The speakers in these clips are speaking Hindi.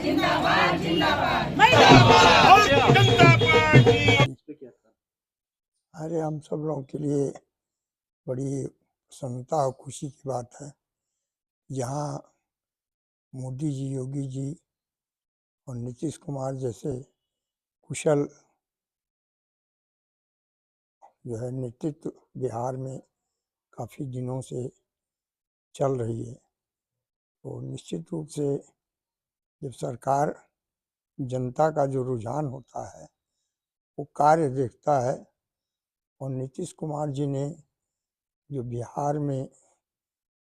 जिंदाबाद जिंदाबाद भारत जनता पार्टी। अरे हम सब लोगों के लिए बड़ी प्रसन्नता और खुशी की बात है। जहाँ मोदी जी, योगी जी और नीतीश कुमार जैसे कुशल जो है नेतृत्व बिहार में काफ़ी दिनों से चल रही है, तो निश्चित रूप से जब सरकार जनता का जो रुझान होता है वो कार्य देखता है, और नीतीश कुमार जी ने जो बिहार में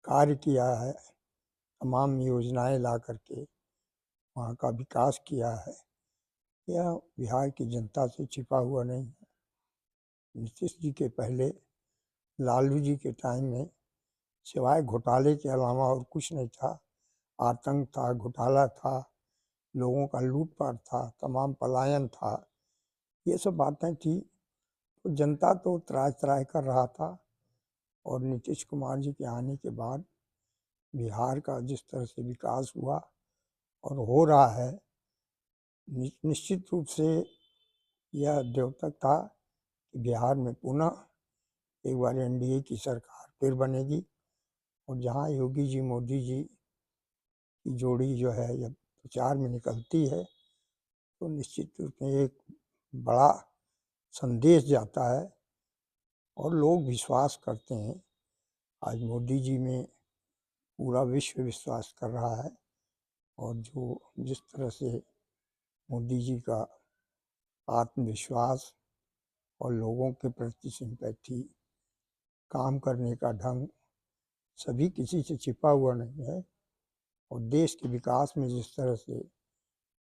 कार्य किया है, तमाम योजनाएं ला करके वहाँ का विकास किया है, यह बिहार की जनता से छिपा हुआ नहीं है। नीतीश जी के पहले लालू जी के टाइम में सिवाय घोटाले के अलावा और कुछ नहीं था। आतंक था, घोटाला था, लोगों का लूटपाट था, तमाम पलायन था, ये सब बातें थी। तो जनता तो त्राज त्राज कर रहा था, और नीतीश कुमार जी के आने के बाद बिहार का जिस तरह से विकास हुआ और हो रहा है, निश्चित रूप से यह द्योतक था कि बिहार में पुनः एक बार एनडीए की सरकार फिर बनेगी, और जहां योगी जी, मोदी जी की जोड़ी जो है जब प्रचार में निकलती है तो निश्चित रूप में एक बड़ा संदेश जाता है और लोग विश्वास करते हैं। आज मोदी जी में पूरा विश्व विश्वास कर रहा है, और जो जिस तरह से मोदी जी का आत्मविश्वास और लोगों के प्रति सिंपैथी, काम करने का ढंग सभी किसी से छिपा हुआ नहीं है। और देश के विकास में जिस तरह से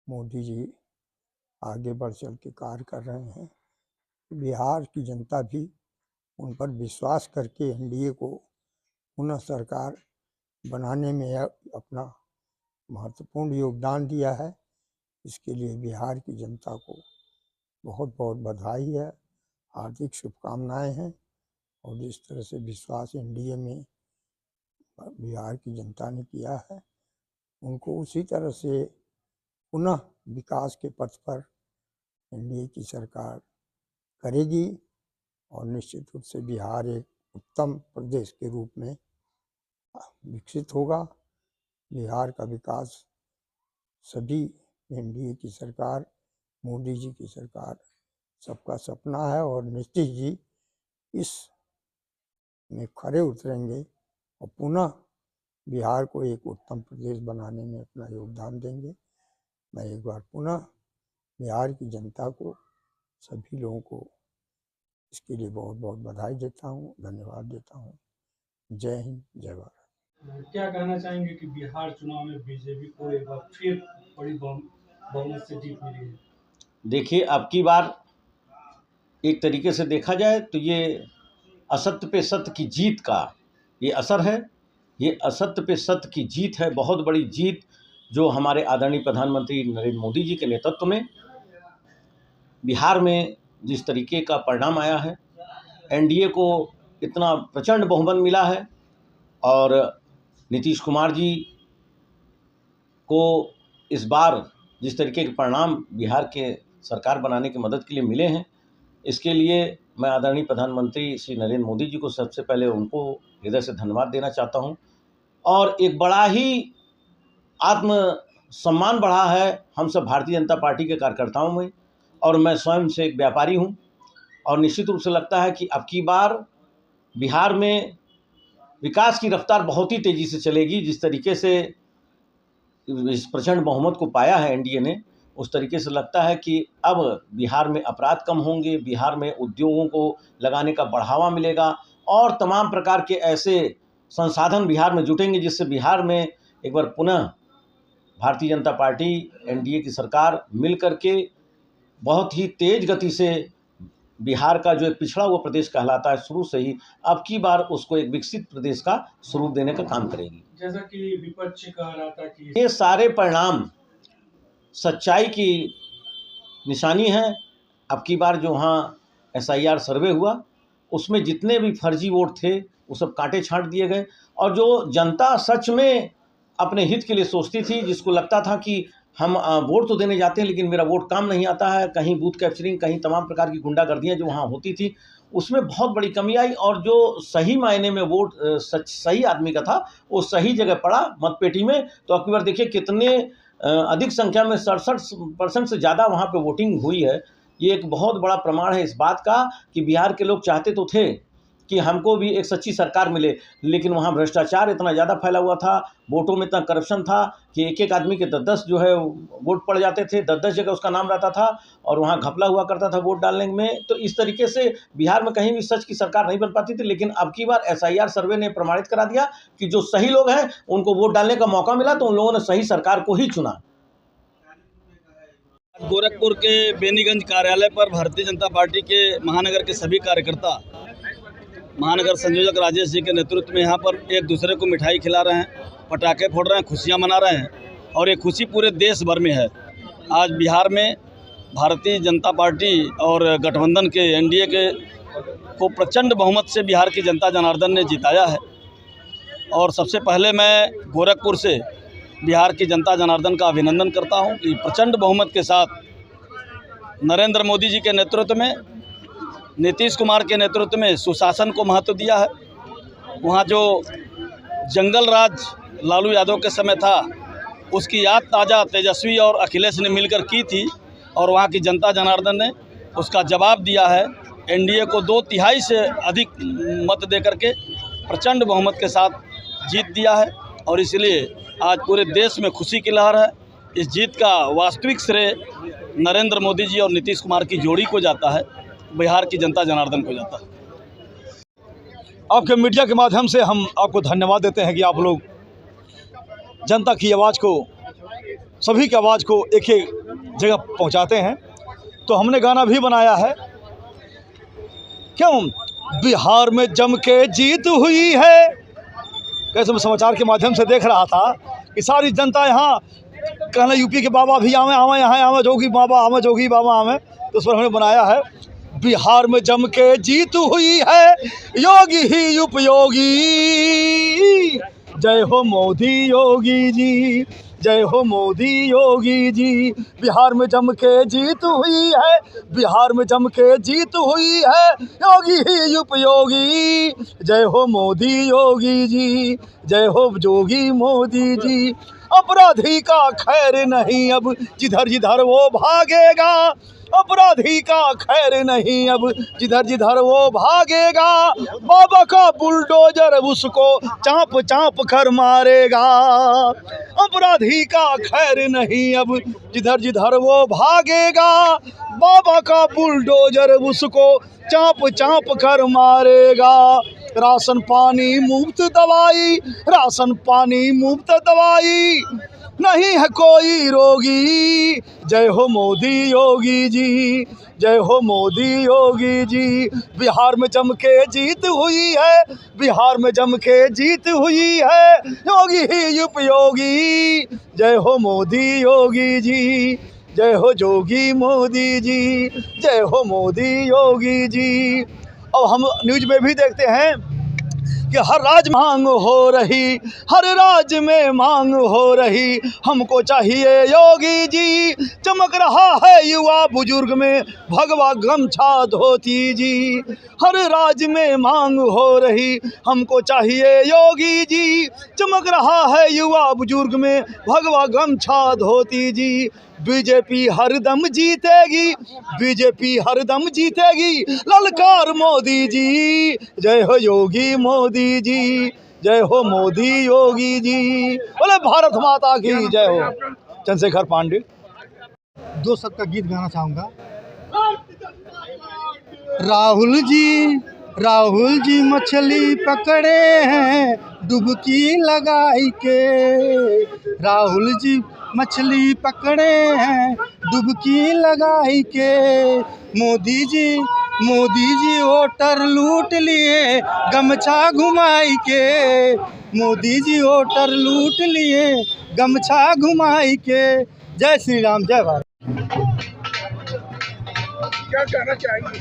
मोदी जी आगे बढ़ चल के कार्य कर रहे हैं, बिहार की जनता भी उन पर विश्वास करके एनडीए को पुनः सरकार बनाने में अपना महत्वपूर्ण योगदान दिया है। इसके लिए बिहार की जनता को बहुत बहुत बधाई है, हार्दिक शुभकामनाएं हैं। और जिस तरह से विश्वास एनडीए में बिहार की जनता ने किया है, उनको उसी तरह से पुनः विकास के पथ पर एनडीए की सरकार करेगी, और निश्चित रूप से बिहार एक उत्तम प्रदेश के रूप में विकसित होगा। बिहार का विकास सभी एनडीए की सरकार, मोदी जी की सरकार, सबका सपना है, और नीतीश जी इस में खरे उतरेंगे और पुनः बिहार को एक उत्तम प्रदेश बनाने में अपना योगदान देंगे। मैं एक बार पुनः बिहार की जनता को, सभी लोगों को इसके लिए बहुत बहुत बधाई देता हूँ, धन्यवाद देता हूँ। जय हिंद, जय भारत। क्या कहना चाहेंगे कि बिहार चुनाव में बीजेपी को एक बार फिर बड़ी बहुमत से जीत मिली है? देखिए, अब की बार एक तरीके से देखा जाए तो ये असत्य पे सत्य की जीत का ये असर है। ये असत्य पे सत्य की जीत है, बहुत बड़ी जीत, जो हमारे आदरणीय प्रधानमंत्री नरेंद्र मोदी जी के नेतृत्व में बिहार में जिस तरीके का परिणाम आया है, एनडीए को इतना प्रचंड बहुमत मिला है, और नीतीश कुमार जी को इस बार जिस तरीके के परिणाम बिहार के सरकार बनाने की मदद के लिए मिले हैं, इसके लिए मैं आदरणीय प्रधानमंत्री श्री नरेंद्र मोदी जी को सबसे पहले उनको हृदय से धन्यवाद देना चाहता हूं। और एक बड़ा ही आत्मसम्मान बढ़ा है हम सब भारतीय जनता पार्टी के कार्यकर्ताओं में, और मैं स्वयं से एक व्यापारी हूं, और निश्चित रूप से लगता है कि अब की बार बिहार में विकास की रफ्तार बहुत ही तेज़ी से चलेगी। जिस तरीके से इस प्रचंड बहुमत को पाया है एनडीए ने, उस तरीके से लगता है कि अब बिहार में अपराध कम होंगे, बिहार में उद्योगों को लगाने का बढ़ावा मिलेगा, और तमाम प्रकार के ऐसे संसाधन बिहार में जुटेंगे जिससे बिहार में एक बार पुनः भारतीय जनता पार्टी, एनडीए की सरकार मिल करके बहुत ही तेज गति से बिहार का जो एक पिछड़ा हुआ प्रदेश कहलाता है शुरू से ही, अब की बार उसको एक विकसित प्रदेश का स्वरूप देने का काम करेगी। जैसा कि विपक्ष कह रहा था कि ये सारे परिणाम सच्चाई की निशानी है। अब की बार जो वहाँ SIR सर्वे हुआ, उसमें जितने भी फर्जी वोट थे वो सब काटे छांट दिए गए, और जो जनता सच में अपने हित के लिए सोचती थी, जिसको लगता था कि हम वोट तो देने जाते हैं लेकिन मेरा वोट काम नहीं आता है। कहीं बूथ कैप्चरिंग, कहीं तमाम प्रकार की गुंडागर्दियाँ जो वहाँ होती थी, उसमें बहुत बड़ी कमी आई। और जो सही मायने में वोट सही आदमी का था, वो सही जगह पड़ा मतपेटी में। तो अब की बार देखिए कितने अधिक संख्या में 67% से ज़्यादा वहाँ पे वोटिंग हुई है। ये एक बहुत बड़ा प्रमाण है इस बात का कि बिहार के लोग चाहते तो थे कि हमको भी एक सच्ची सरकार मिले, लेकिन वहाँ भ्रष्टाचार इतना ज़्यादा फैला हुआ था, वोटों में इतना करप्शन था कि एक एक आदमी के 10-10 जो है वोट पड़ जाते थे, 10-10 जगह उसका नाम रहता था और वहाँ घपला हुआ करता था वोट डालने में। तो इस तरीके से बिहार में कहीं भी सच की सरकार नहीं बन पाती थी। लेकिन अब की बार SIR सर्वे ने प्रमाणित करा दिया कि जो सही लोग हैं उनको वोट डालने का मौका मिला, तो उन लोगों ने सही सरकार को ही चुना। गोरखपुर के बेनीगंज कार्यालय पर भारतीय जनता पार्टी के महानगर के सभी कार्यकर्ता महानगर संयोजक राजेश जी के नेतृत्व में यहाँ पर एक दूसरे को मिठाई खिला रहे हैं, पटाखे फोड़ रहे हैं, खुशियाँ मना रहे हैं। और ये खुशी पूरे देश भर में है। आज बिहार में भारतीय जनता पार्टी और गठबंधन के NDA के को प्रचंड बहुमत से बिहार की जनता जनार्दन ने जिताया है। और सबसे पहले मैं गोरखपुर से बिहार की जनता जनार्दन का अभिनंदन करता हूं कि प्रचंड बहुमत के साथ नरेंद्र मोदी जी के नेतृत्व में, नीतीश कुमार के नेतृत्व में सुशासन को महत्व दिया है। वहां जो जंगल राज लालू यादव के समय था, उसकी याद ताज़ा तेजस्वी और अखिलेश ने मिलकर की थी और वहां की जनता जनार्दन ने उसका जवाब दिया है। NDA को 2/3 से अधिक मत देकर के प्रचंड बहुमत के साथ जीत दिया है। और इसलिए आज पूरे देश में खुशी की लहर है। इस जीत का वास्तविक श्रेय नरेंद्र मोदी जी और नीतीश कुमार की जोड़ी को जाता है, बिहार की जनता जनार्दन को जाता है। आपके मीडिया के माध्यम से हम आपको धन्यवाद देते हैं कि आप लोग जनता की आवाज़ को, सभी की आवाज़ को एक एक जगह पहुंचाते हैं। तो हमने गाना भी बनाया है, क्यों बिहार में जम के जीत हुई है। कैसे मैं समाचार के माध्यम से देख रहा था कि सारी जनता यहाँ कहना यूपी के बाबा भी आवे आवे, यहाँ आवे जोगी बाबा आवे, जोगी बाबा आवे। तो उस पर हमने बनाया है, बिहार में जम के जीत हुई है, योगी ही उपयोगी, जय हो मोदी योगी जी, जय हो मोदी योगी जी। बिहार में जम के जीत हुई है, बिहार में जम के जीत हुई है, योगी ही उपयोगी, जय हो मोदी योगी जी, जय हो जोगी मोदी जी। अपराधी का खैर नहीं अब जिधर जिधर वो भागेगा, अपराधी का खैर नहीं अब जिधर जिधर वो भागेगा, बाबा का बुलडोजर उसको चाँप चाँप कर मारेगा। अपराधी का खैर नहीं अब जिधर जिधर वो भागेगा, बाबा का बुलडोजर उसको चाँप चाँप कर मारेगा। राशन पानी मुफ्त दवाई, राशन पानी मुफ्त दवाई, नहीं है कोई रोगी, जय हो मोदी योगी जी, जय हो मोदी योगी जी। बिहार में जम के जीत हुई है, बिहार में जम के जीत हुई है, योगी ही उपयोगी, जय हो मोदी योगी जी, जय हो जोगी मोदी जी, जय हो मोदी योगी जी। अब हम न्यूज़ में भी देखते हैं कि हर राज्य मांग हो रही, हर राज्य में मांग हो रही, हमको चाहिए योगी जी। चमक रहा है युवा बुजुर्ग में भगवा गमछा धोती जी, हर राज्य में मांग हो रही, हमको चाहिए योगी जी। चमक रहा है युवा बुजुर्ग में भगवा गमछा धोती जी। बीजेपी हरदम जीतेगी, बीजेपी हरदम जीतेगी, ललकार मोदी जी, जय हो योगी मोदी जी, जय हो मोदी योगी जी। बोले भारत माता की जय हो। चंद्रशेखर पांडे। 2 शब्द का गीत गाना चाहूँगा। राहुल जी मछली पकड़े हैं डुबकी लगाई के, राहुल जी मछली पकड़े हैं डुबकी लगाई के। मोदी जी वोटर लूट लिए गमछा घुमाई के, मोदी जी वोटर लूट लिए गमछा घुमाई के। जय श्री राम, जय भारत। क्या कहना चाहेंगे?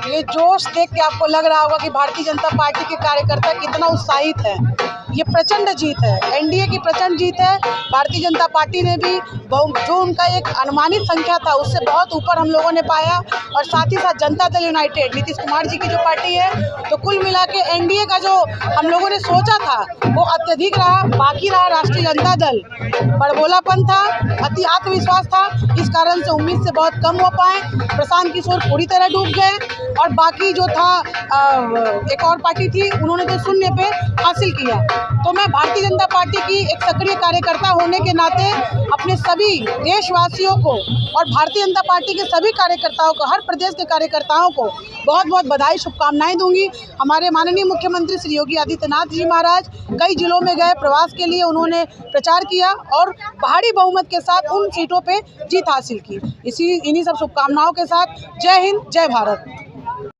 ये जोश देख के आपको लग रहा होगा कि भारतीय जनता पार्टी के कार्यकर्ता कितना उत्साहित हैं। ये प्रचंड जीत है, एनडीए की प्रचंड जीत है। भारतीय जनता पार्टी ने भी जो उनका एक अनुमानित संख्या था उससे बहुत ऊपर हम लोगों ने पाया, और साथ ही साथ जनता दल यूनाइटेड नीतीश कुमार जी की जो पार्टी है, तो कुल मिला के एनडीए का जो हम लोगों ने सोचा था वो अत्यधिक रहा। बाकी रहा राष्ट्रीय जनता दल, बड़बोलापन था, अति आत्मविश्वास था, इस कारण से उम्मीद से बहुत कम हो पाए। प्रशांत किशोर पूरी तरह डूब गए, और बाकी जो था एक और पार्टी थी, उन्होंने तो शून्य पे हासिल किया। तो मैं भारतीय जनता पार्टी की एक सक्रिय कार्यकर्ता होने के नाते अपने सभी देशवासियों को और भारतीय जनता पार्टी के सभी कार्यकर्ताओं को, हर प्रदेश के कार्यकर्ताओं को बहुत बहुत बधाई, शुभकामनाएं दूंगी। हमारे माननीय मुख्यमंत्री श्री योगी आदित्यनाथ जी महाराज कई जिलों में गए, प्रवास के लिए उन्होंने प्रचार किया और भारी बहुमत के साथ उन सीटों पे जीत हासिल की। इन्हीं सब शुभकामनाओं के साथ जय हिंद, जय भारत।